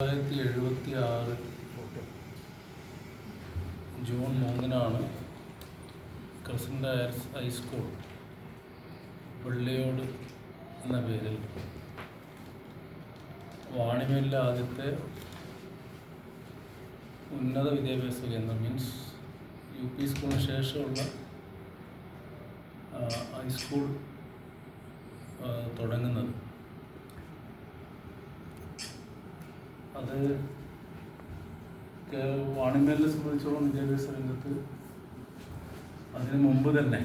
1976 June 3 crescent high school വെള്ളിയോട് എന്ന പേരിൽ വാണിമേലിലെ ആദ്യത്തെ ഉന്നത വിദ്യാഭ്യാസ കേന്ദ്രം മീൻസ് UP സ്കൂളിന് ശേഷമുള്ള ഹൈസ്കൂൾ തുടങ്ങുന്നത്. അത് വാണിമേലിനെ സംബന്ധിച്ചോളം വിദ്യാഭ്യാസ രംഗത്ത് അതിനു മുമ്പ് തന്നെ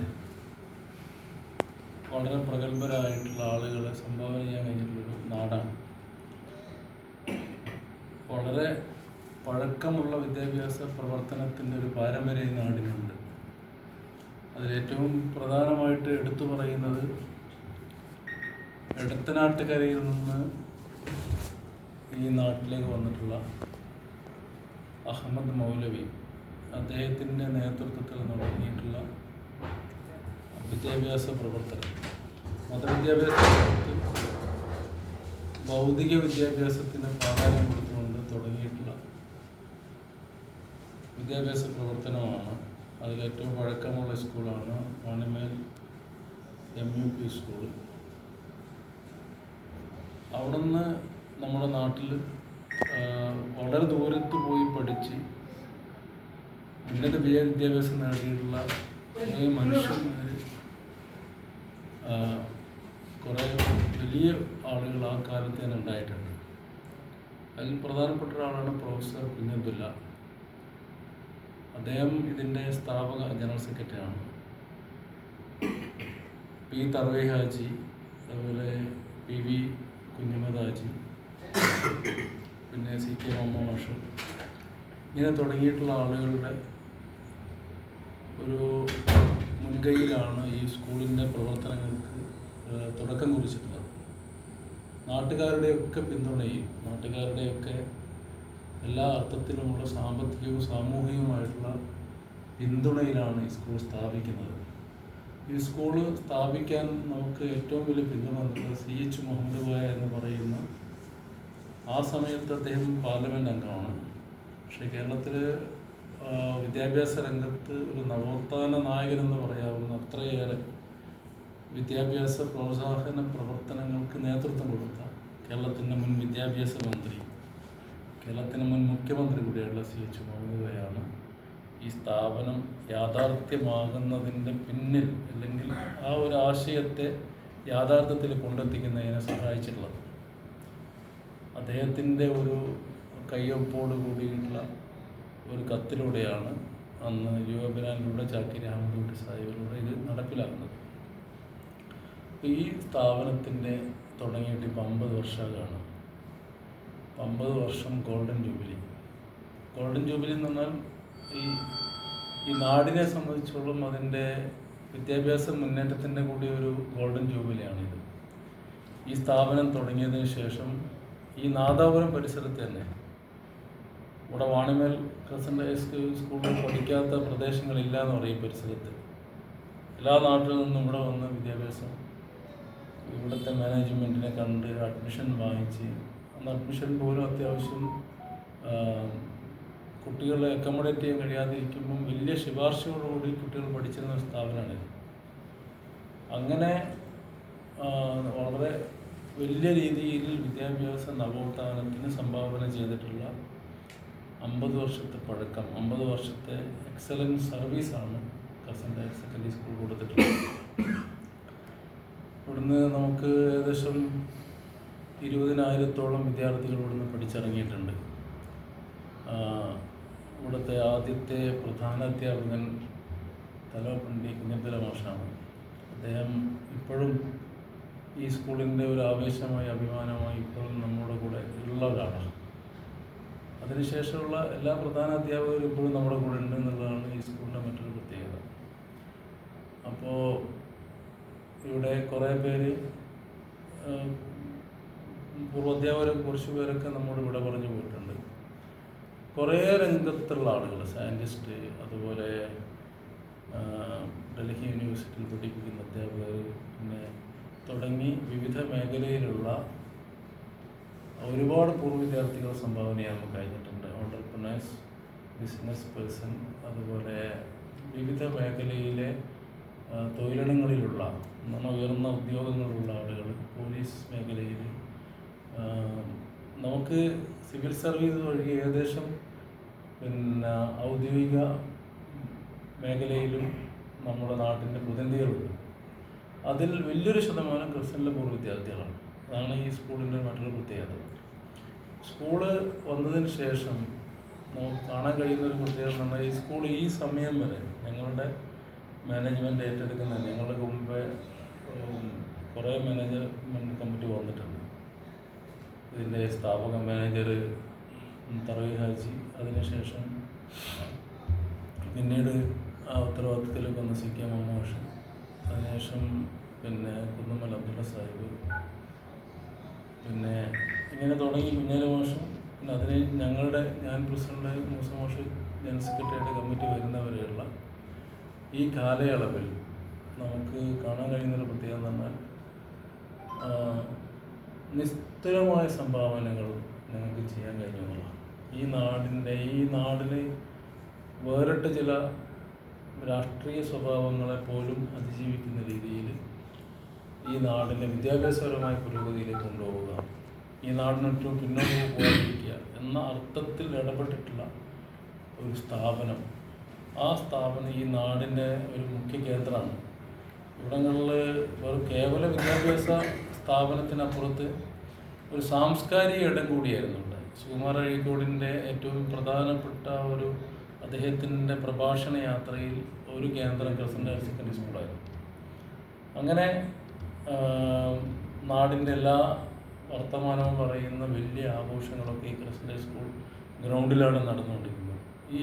വളരെ പ്രഗത്ഭരായിട്ടുള്ള ആളുകളെ സംഭാവന ചെയ്യാൻ കഴിഞ്ഞിട്ടുള്ളൊരു നാടാണ്. വളരെ പഴക്കമുള്ള വിദ്യാഭ്യാസ പ്രവർത്തനത്തിൻ്റെ ഒരു പാരമ്പര്യം ഈ നാടിനുണ്ട്. അതിലേറ്റവും പ്രധാനമായിട്ട് എടുത്തു പറയുന്നത് എടത്തനാട്ടുകരയിൽ നിന്ന് ഈ നാട്ടിലേക്ക് വന്നിട്ടുള്ള അഹമ്മദ് മൗലവി, അദ്ദേഹത്തിൻ്റെ നേതൃത്വത്തിൽ തുടങ്ങിയിട്ടുള്ള വിദ്യാഭ്യാസ പ്രവർത്തനം, മതവിദ്യാഭ്യാസത്തിൽ ഭൗതിക വിദ്യാഭ്യാസത്തിന് പ്രാധാന്യം കൊടുത്തുകൊണ്ട് തുടങ്ങിയിട്ടുള്ള വിദ്യാഭ്യാസ പ്രവർത്തനമാണ്. അതിലേറ്റവും പഴക്കമുള്ള സ്കൂളാണ് വാണിമേൽ MUP സ്കൂൾ. അവിടുന്ന് നമ്മുടെ നാട്ടിൽ വളരെ ദൂരത്ത് പോയി പഠിച്ച് ഉന്നത വിദ്യാഭ്യാസം നേടിയിട്ടുള്ള കുറേ മനുഷ്യന്മാർ, കുറേ വലിയ ആളുകൾ ആ കാലത്ത് തന്നെ ഉണ്ടായിട്ടുണ്ട്. അതിൽ പ്രധാനപ്പെട്ട ഒരാളാണ് പ്രൊഫസർ കുഞ്ഞബ്ദുല്ല. അദ്ദേഹം ഇതിൻ്റെ സ്ഥാപക ജനറൽ സെക്രട്ടറിയാണ്. P. തർവേ ഹാജി, അതുപോലെ PV കുഞ്ഞഹമ്മദ് ഹാജി, പിന്നെ CK മുഹമ്മദ് മാഷ്, ഇങ്ങനെ തുടങ്ങിയിട്ടുള്ള ആളുകളുടെ ഒരു മുൻകൈയിലാണ് ഈ സ്കൂളിൻ്റെ പ്രവർത്തനങ്ങൾക്ക് തുടക്കം കുറിച്ചിട്ടുള്ളത്. നാട്ടുകാരുടെയൊക്കെ പിന്തുണയും നാട്ടുകാരുടെയൊക്കെ എല്ലാ അർത്ഥത്തിലുമുള്ള സാമ്പത്തികവും സാമൂഹികവുമായിട്ടുള്ള പിന്തുണയിലാണ് ഈ സ്കൂൾ സ്ഥാപിക്കുന്നത്. ഈ സ്കൂൾ സ്ഥാപിക്കാൻ നമുക്ക് ഏറ്റവും വലിയ പിന്തുണ നൽകുന്നത് CH മുഹമ്മദ് കോയ എന്ന് പറയുന്ന, ആ സമയത്ത് അദ്ദേഹം പാർലമെൻറ്റ് അംഗമാണ്. പക്ഷേ കേരളത്തിൽ വിദ്യാഭ്യാസ രംഗത്ത് ഒരു നവോത്ഥാന നായകനെന്ന് പറയാവുന്ന അത്രയേറെ വിദ്യാഭ്യാസ പ്രോത്സാഹന പ്രവർത്തനങ്ങൾക്ക് നേതൃത്വം കൊടുത്ത കേരളത്തിൻ്റെ മുൻ വിദ്യാഭ്യാസ മന്ത്രി, കേരളത്തിൻ്റെ മുൻ മുഖ്യമന്ത്രി കൂടിയുള്ള CH മുഹമ്മദ് കോയയാണ് ഈ സ്ഥാപനം യാഥാർത്ഥ്യമാകുന്നതിൻ്റെ പിന്നിൽ, അല്ലെങ്കിൽ ആ ഒരു ആശയത്തെ യാഥാർത്ഥ്യത്തിൽ കൊണ്ടെത്തിക്കുന്നതിനെ സഹായിച്ചിട്ടുള്ളത്. അദ്ദേഹത്തിൻ്റെ ഒരു കയ്യൊപ്പോട് കൂടിയിട്ടുള്ള ഒരു കത്തിലൂടെയാണ് അന്ന് യുവബിനാനിലൂടെ ചാക്കിരി അഹമ്മദ് കുട്ടി സാഹിബിലൂടെ ഇത് നടപ്പിലാക്കുന്നത്. ഈ സ്ഥാപനത്തിൻ്റെ തുടങ്ങിയിട്ട് ഇപ്പം 50 വർഷമാണ്. 50 വർഷം ഗോൾഡൻ ജൂബിലി. ഗോൾഡൻ ജൂബിലി എന്ന് പറഞ്ഞാൽ ഈ നാടിനെ സംബന്ധിച്ചോളം അതിൻ്റെ വിദ്യാഭ്യാസ മുന്നേറ്റത്തിൻ്റെ കൂടി ഒരു ഗോൾഡൻ ജൂബിലിയാണിത്. ഈ സ്ഥാപനം തുടങ്ങിയതിന് ശേഷം ഈ നാദാപുരം പരിസരത്ത് തന്നെ, ഇവിടെ വാണിമേൽ ക്രസന്റ് ഹൈസ്കൂളിൽ പഠിക്കാത്ത പ്രദേശങ്ങളില്ല എന്ന് പറയും. പരിസരത്ത് എല്ലാ നാട്ടിൽ നിന്നും ഇവിടെ വന്ന് വിദ്യാഭ്യാസം, ഇവിടുത്തെ മാനേജ്മെൻറ്റിനെ കണ്ട് അഡ്മിഷൻ വാങ്ങിച്ച്, അന്ന് അഡ്മിഷൻ പോലും അത്യാവശ്യം കുട്ടികളെ അക്കോമഡേറ്റ് ചെയ്യാൻ കഴിയാതിരിക്കുമ്പം വലിയ ശുപാർശയോടുകൂടി കുട്ടികൾ പഠിച്ചിരുന്ന ഒരു സ്ഥാപനമാണിത്. അങ്ങനെ വളരെ വലിയ രീതിയിൽ വിദ്യാഭ്യാസ നവോത്ഥാനത്തിന് സംഭാവന ചെയ്തിട്ടുള്ള 50 വർഷത്തെ പഴക്കം, 50 വർഷത്തെ എക്സലൻസ് സർവീസാണ് ക്രസന്റ് ഹയർ സെക്കൻഡറി സ്കൂൾ കൊടുത്തിട്ടുള്ളത്. ഇവിടുന്ന് നമുക്ക് ഏകദേശം 20,000-ഓളം വിദ്യാർത്ഥികൾ ഇവിടുന്ന് പഠിച്ചിറങ്ങിയിട്ടുണ്ട്. ഇവിടുത്തെ ആദ്യത്തെ പ്രധാന അധ്യാപകൻ തലോപ്പണ്ടി കുഞ്ഞബ്ദുല്ല മാഷാണ്. അദ്ദേഹം ഇപ്പോഴും ഈ സ്കൂളിൻ്റെ ഒരു ആവേശമായി, അഭിമാനമായി ഇപ്പോഴും നമ്മുടെ കൂടെ ഉള്ള ഒരാളാണ്. അതിനുശേഷമുള്ള എല്ലാ പ്രധാന അധ്യാപകരും ഇപ്പോഴും നമ്മുടെ കൂടെ ഉണ്ട് എന്നുള്ളതാണ് ഈ സ്കൂളിൻ്റെ മറ്റൊരു പ്രത്യേകത. അപ്പോൾ ഇവിടെ കുറേ പേര്, പൂർവ്വാധ്യാപകരെ കുറച്ച് പേരൊക്കെ നമ്മോട് ഇവിടെ പറഞ്ഞു പോയിട്ടുണ്ട്. കുറേ രംഗത്തുള്ള ആളുകൾ, സയൻറ്റിസ്റ്റ്, അതുപോലെ ഡൽഹി യൂണിവേഴ്സിറ്റിയിൽ പഠിപ്പിക്കുന്ന അധ്യാപകർ, പിന്നെ തുടങ്ങി വിവിധ മേഖലയിലുള്ള ഒരുപാട് പൂർവ്വ വിദ്യാർത്ഥികൾ സംഭാവന ചെയ്യാൻ നമുക്ക് കഴിഞ്ഞിട്ടുണ്ട്. ഓണ്ടർപ്രണേഴ്സ്, ബിസിനസ് പേഴ്സൺ, അതുപോലെ വിവിധ മേഖലയിലെ തൊഴിലിടങ്ങളിലുള്ള ഉയർന്ന ഉദ്യോഗങ്ങളുള്ള ആളുകൾ, പോലീസ് മേഖലയിൽ, നമുക്ക് സിവിൽ സർവീസ് വഴി ഏകദേശം ഔദ്യോഗിക മേഖലയിലും നമ്മുടെ നാട്ടിൻ്റെ പ്രതിനിധികളുണ്ട്. അതിൽ വലിയൊരു ശതമാനം ക്രിസ്ത്യനിലെ പൂർവ്വ വിദ്യാർത്ഥികളാണ്. അതാണ് ഈ സ്കൂളിൻ്റെ മറ്റൊരു പ്രത്യേകത. സ്കൂള് വന്നതിന് ശേഷം നമുക്ക് കാണാൻ കഴിയുന്നൊരു പ്രത്യേകത എന്ന് പറഞ്ഞാൽ, ഈ സ്കൂൾ ഈ സമയം വരെ ഞങ്ങളുടെ മാനേജ്മെൻറ്റ് ഏറ്റെടുക്കുന്ന, ഞങ്ങളുടെ മുമ്പേ കുറേ മാനേജ്മെൻറ്റ് കമ്മിറ്റി വന്നിട്ടുണ്ട്. ഇതിൻ്റെ സ്ഥാപക മാനേജർ തറവി ഹാജി, അതിനുശേഷം പിന്നീട് ആ ഉത്തരവാദിത്തത്തിലേക്ക് വന്ന CK മാഷ്, അതിനുശേഷം കുന്നമ്മൽ അബ്ദുള്ള സാഹിബ്, പിന്നെ ഇങ്ങനെ തുടങ്ങി കുഞ്ഞാലി മാഷും, പിന്നെ അതിന് ഞാൻ പ്രസിഡന്റ്, മൂസ മാഷ് ജനറൽ സെക്രട്ടറിയായിട്ട് കമ്മിറ്റി വരുന്നവരെയുള്ള ഈ കാലയളവിൽ നമുക്ക് കാണാൻ കഴിയുന്നൊരു പ്രത്യേകത എന്ന് പറഞ്ഞാൽ, നിസ്തുലമായ സംഭാവനകൾ ഞങ്ങൾക്ക് ചെയ്യാൻ കഴിഞ്ഞു. ഈ നാടിന് വേറിട്ട ചില രാഷ്ട്രീയ സ്വഭാവങ്ങളെ പോലും അതിജീവിക്കുന്ന രീതിയിൽ ഈ നാടിനെ വിദ്യാഭ്യാസപരമായ പുരോഗതിയിലേക്ക് കൊണ്ടുപോവുക, ഈ നാടിനൊട്ടും പിന്നോട്ട് പോകാതിരിക്കുക എന്ന അർത്ഥത്തിൽ ഇടപെട്ടിട്ടുള്ള ഒരു സ്ഥാപനം. ആ സ്ഥാപനം ഈ നാടിൻ്റെ ഒരു മുഖ്യ കേന്ദ്രമാണ്. ഇവിടങ്ങളിൽ കേവല വിദ്യാഭ്യാസ സ്ഥാപനത്തിനപ്പുറത്ത് ഒരു സാംസ്കാരിക ഇടം കൂടിയായിരുന്നു ഇവിടെ. സുകുമാർ അഴീക്കോടിൻ്റെ ഏറ്റവും പ്രധാനപ്പെട്ട അദ്ദേഹത്തിൻ്റെ പ്രഭാഷണ യാത്രയിൽ ഒരു കേന്ദ്രം ക്രിസ്ത്യൻ ഹയർ സെക്കൻഡറി സ്കൂളായിരുന്നു. അങ്ങനെ നാടിൻ്റെ എല്ലാ വർത്തമാനവും പറയുന്ന വലിയ ആഘോഷങ്ങളൊക്കെ ഈ ക്രിസ്ത്യൻ സ്കൂൾ ഗ്രൗണ്ടിലാണ് നടന്നുകൊണ്ടിരിക്കുന്നത്. ഈ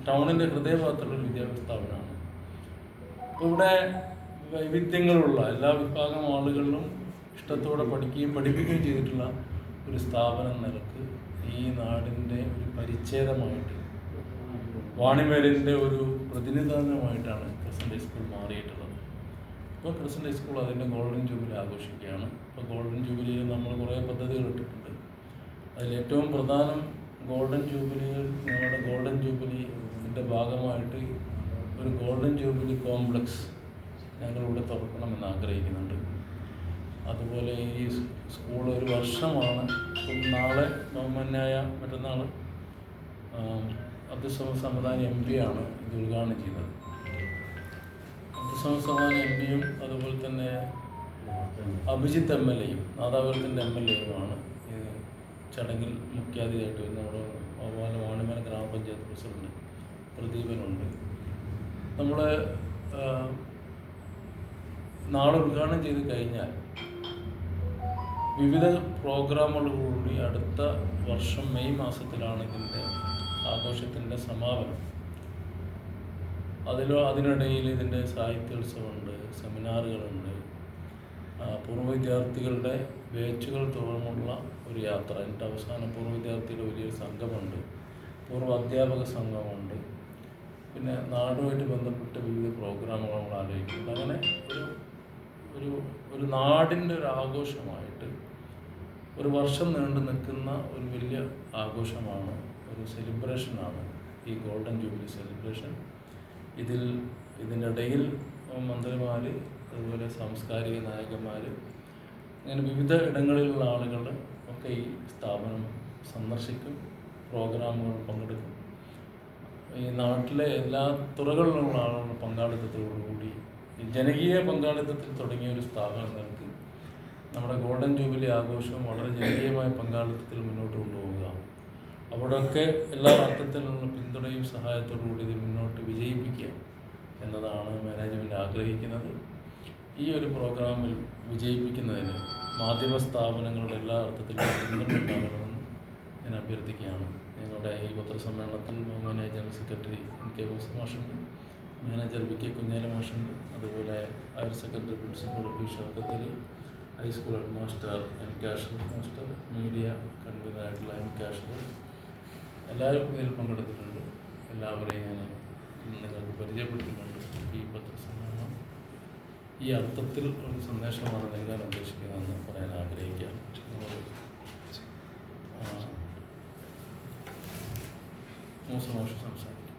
ടൗണിൻ്റെ ഹൃദയഭാഗത്തുള്ളൊരു വിദ്യാഭ്യാസ സ്ഥാപനമാണ്. അപ്പോൾ ഇവിടെ വൈവിധ്യങ്ങളുള്ള എല്ലാ വിഭാഗം ആളുകളിലും ഇഷ്ടത്തോടെ പഠിപ്പിക്കുകയും ചെയ്തിട്ടുള്ള ഒരു സ്ഥാപനം നിലക്ക് ഈ നാടിൻ്റെ ഒരു പരിച്ഛേദമായിട്ട്, വാണിമേലിൻ്റെ ഒരു പ്രതിനിധാനമായിട്ടാണ് ക്രിസ്ത്യൻ സ്കൂൾ മാറിയിട്ടുള്ളത്. ഇപ്പോൾ ക്രിസ്ത്യൻ സ്കൂൾ അതിൻ്റെ ഗോൾഡൻ ജൂബിലി ആഘോഷിക്കുകയാണ്. ഇപ്പോൾ ഗോൾഡൻ ജൂബിലിയിൽ നമ്മൾ കുറേ പദ്ധതികൾ ഇട്ടിട്ടുണ്ട്. അതിലേറ്റവും പ്രധാനം ഞങ്ങളുടെ ഗോൾഡൻ ജൂബിലിൻ്റെ ഭാഗമായിട്ട് ഒരു ഗോൾഡൻ ജൂബിലി കോംപ്ലക്സ് ഞങ്ങളിവിടെ തുറക്കണമെന്ന് ആഗ്രഹിക്കുന്നുണ്ട്. അതുപോലെ ഈ സ്കൂൾ ഒരു വർഷമാണ്. നാളെ ബഹുമാന്യായ മറ്റന്നാൾ അബ്ദുസ്സമദ് സമദാനി MP ആണ് ഇത് ഉദ്ഘാടനം ചെയ്തത്. അബ്ദുസ്സമദ് സമദാനി MP അതുപോലെ തന്നെ അഭിജിത്ത് MLA നാദാപുരത്തിൻ്റെ MLA ചടങ്ങിൽ മുഖ്യാതിഥിയായിട്ട് വരുന്ന നമ്മുടെ വാണിമേൽ ഗ്രാമപഞ്ചായത്ത് പ്രസിഡന്റ് പ്രദീപനുണ്ട്. നമ്മൾ നാളെ ഉദ്ഘാടനം ചെയ്ത് കഴിഞ്ഞാൽ വിവിധ പ്രോഗ്രാമുകളോടുകൂടി അടുത്ത വർഷം മെയ് മാസത്തിലാണ് ഇതിൻ്റെ ആഘോഷത്തിൻ്റെ സമാപനം. അതിനിടയിൽ ഇതിൻ്റെ സാഹിത്യോത്സവമുണ്ട്, സെമിനാറുകളുണ്ട്, പൂർവ്വ വിദ്യാർത്ഥികളുടെ ബാച്ചുകൾ തോറുമുള്ള ഒരു യാത്ര. എന്നിട്ട് അവസാനം പൂർവ്വ വിദ്യാർത്ഥികളുടെ വലിയൊരു സംഘമുണ്ട്, പൂർവ്വ അധ്യാപക സംഘമുണ്ട്, പിന്നെ നാടുമായിട്ട് ബന്ധപ്പെട്ട വിവിധ പ്രോഗ്രാമുകൾ നമ്മൾ ആലോചിക്കുന്നുണ്ട്. അങ്ങനെ ഒരു നാടിൻ്റെ ഒരു ആഘോഷമായിട്ട് ഒരു വർഷം നീണ്ടു നിൽക്കുന്ന ഒരു വലിയ ആഘോഷമാണ്, ഒരു സെലിബ്രേഷനാണ് ഈ ഗോൾഡൻ ജൂബിലി സെലിബ്രേഷൻ. ഇതിൻ്റെ ഇടയിൽ മന്ത്രിമാർ, അതുപോലെ സാംസ്കാരിക നായകന്മാർ, അങ്ങനെ വിവിധ ഇടങ്ങളിലുള്ള ആളുകൾ ഒക്കെ ഈ സ്ഥാപനം സന്ദർശിക്കും, പ്രോഗ്രാമുകൾ പങ്കെടുക്കും. ഈ നാട്ടിലെ എല്ലാ തുറകളിലുള്ള ആളുകളുടെ പങ്കാളിത്തത്തോടുകൂടി ജനകീയ പങ്കാളിത്തത്തിൽ തുടങ്ങിയ ഒരു സ്ഥാപനം നമുക്ക് നമ്മുടെ ഗോൾഡൻ ജൂബിലി ആഘോഷം വളരെ ജനകീയമായ പങ്കാളിത്തത്തിൽ മുന്നോട്ട് കൊണ്ടുപോവുക, അവിടെയൊക്കെ എല്ലാ അർത്ഥത്തിലുള്ള പിന്തുണയും സഹായത്തോടുകൂടി ഇത് മുന്നോട്ട് വിജയിപ്പിക്കുക എന്നതാണ് മാനേജ്മെൻറ്റ് ആഗ്രഹിക്കുന്നത്. ഈ ഒരു പ്രോഗ്രാമിൽ വിജയിപ്പിക്കുന്നതിന് മാധ്യമ സ്ഥാപനങ്ങളുടെ എല്ലാ അർത്ഥത്തിലും പിന്തുണയുണ്ടാകണമെന്ന് ഞാൻ അഭ്യർത്ഥിക്കുകയാണ്. ഞങ്ങളുടെ ഈ പത്രസമ്മേളനത്തിൽ ബഹുമാന്യ ജനറൽ സെക്രട്ടറി MK മൂസ മാഷുണ്ട്, മാനേജർ VK കുഞ്ഞാലി മാഷുണ്ട്, അതുപോലെ higher secondary principal Shoukath, high school headmaster MK Ashraf master, media കൺവീനറായിട്ടുള്ള MK അഷ്റഫ്, എല്ലാവരും ഇതിൽ പങ്കെടുത്തിട്ടുണ്ട്. എല്ലാവരെയും ഞാൻ നിങ്ങൾക്ക് പരിചയപ്പെടുത്തിയിട്ടുണ്ട്. ഈ പത്രസമ്മേളനം ഈ അർത്ഥത്തിൽ ഒരു സന്ദേശമാണ് നൽകാൻ ഉദ്ദേശിക്കുന്നതെന്ന് പറയാൻ ആഗ്രഹിക്കുകയാണ്. മൂസ മോശം സംസാരിക്കും.